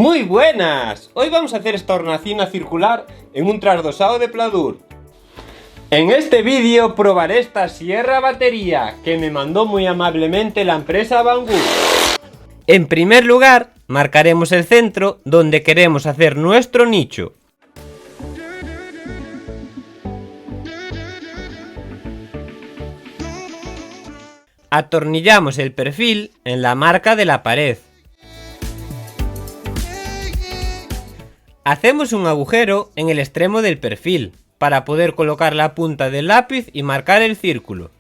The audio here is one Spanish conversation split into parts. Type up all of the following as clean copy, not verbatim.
¡Muy buenas! Hoy vamos a hacer esta hornacina circular en un trasdosado de pladur. En este vídeo probaré esta sierra batería que me mandó muy amablemente la empresa Banggood. En primer lugar, marcaremos el centro donde queremos hacer nuestro nicho. Atornillamos el perfil en la marca de la pared. Hacemos un agujero en el extremo del perfil para poder colocar la punta del lápiz y marcar el círculo.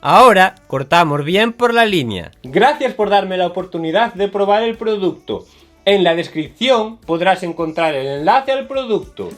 Ahora cortamos bien por la línea. Gracias por darme la oportunidad de probar el producto. En la descripción podrás encontrar el enlace al producto.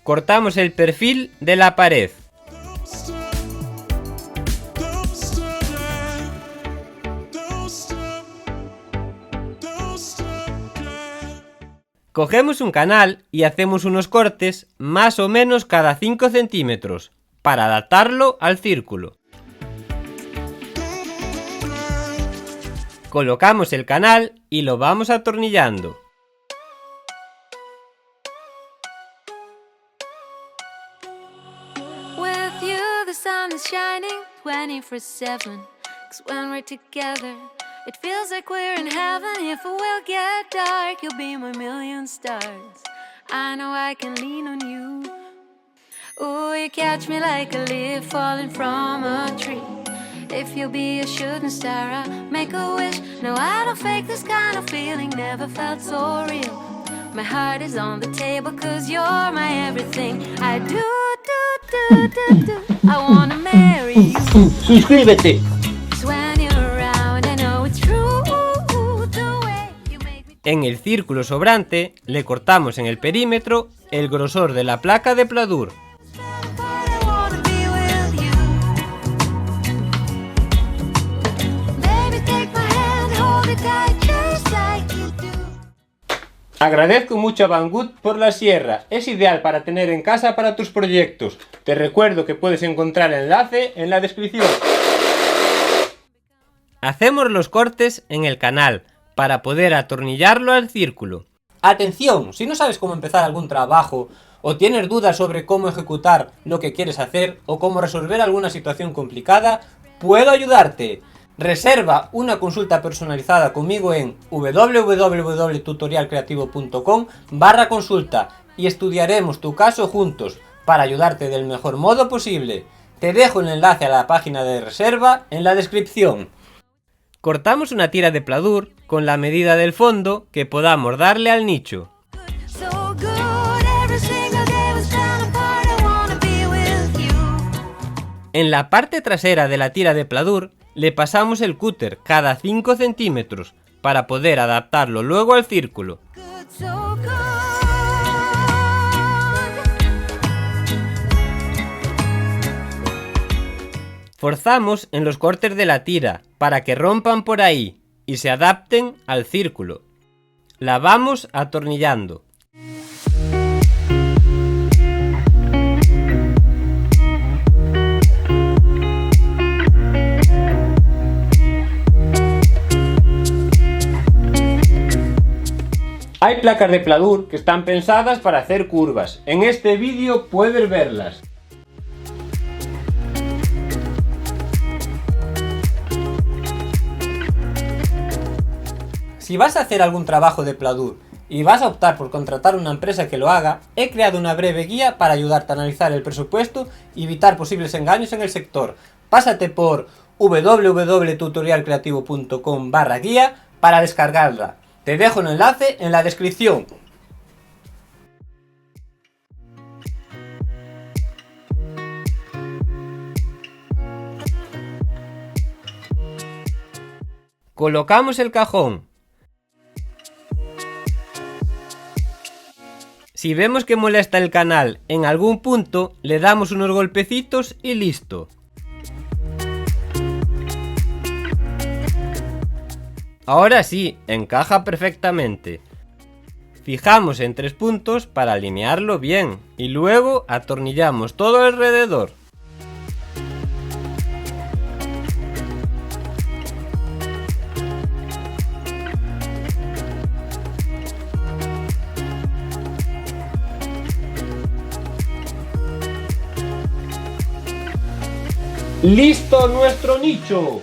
Cortamos el perfil de la pared. Cogemos un canal y hacemos unos cortes más o menos cada 5 centímetros para adaptarlo al círculo. Colocamos el canal y lo vamos atornillando. The sun is shining 24/7, 'cause when we're together it feels like we're in heaven. If it will get dark, you'll be my million stars. I know I can lean on you. Oh, you catch me like a leaf falling from a tree. If you'll be a shooting star, I'll make a wish. No, I don't fake this kind of feeling, never felt so real. My heart is on the table 'cause you're my everything. I do. I wanna marry you. Suscríbete. En el círculo sobrante le cortamos en el perímetro el grosor de la placa de pladur. Agradezco mucho a Banggood por la sierra, es ideal para tener en casa para tus proyectos. Te recuerdo que puedes encontrar el enlace en la descripción. Hacemos los cortes en el canal para poder atornillarlo al círculo. Atención, si no sabes cómo empezar algún trabajo o tienes dudas sobre cómo ejecutar lo que quieres hacer o cómo resolver alguna situación complicada, puedo ayudarte. Reserva una consulta personalizada conmigo en www.tutorialcreativo.com/consulta y estudiaremos tu caso juntos para ayudarte del mejor modo posible. Te dejo el enlace a la página de reserva en la descripción. Cortamos una tira de pladur con la medida del fondo que podamos darle al nicho. En la parte trasera de la tira de pladur le pasamos el cúter cada 5 centímetros para poder adaptarlo luego al círculo. Forzamos en los cortes de la tira para que rompan por ahí y se adapten al círculo. La vamos atornillando. Hay placas de pladur que están pensadas para hacer curvas. En este vídeo puedes verlas. Si vas a hacer algún trabajo de pladur y vas a optar por contratar una empresa que lo haga, he creado una breve guía para ayudarte a analizar el presupuesto y evitar posibles engaños en el sector. Pásate por www.tutorialcreativo.com/guía para descargarla. Te dejo el enlace en la descripción. Colocamos el cajón. Si vemos que molesta el canal en algún punto, le damos unos golpecitos y listo. Ahora sí, encaja perfectamente. Fijamos en 3 puntos para alinearlo bien y luego atornillamos todo alrededor. ¡Listo nuestro nicho!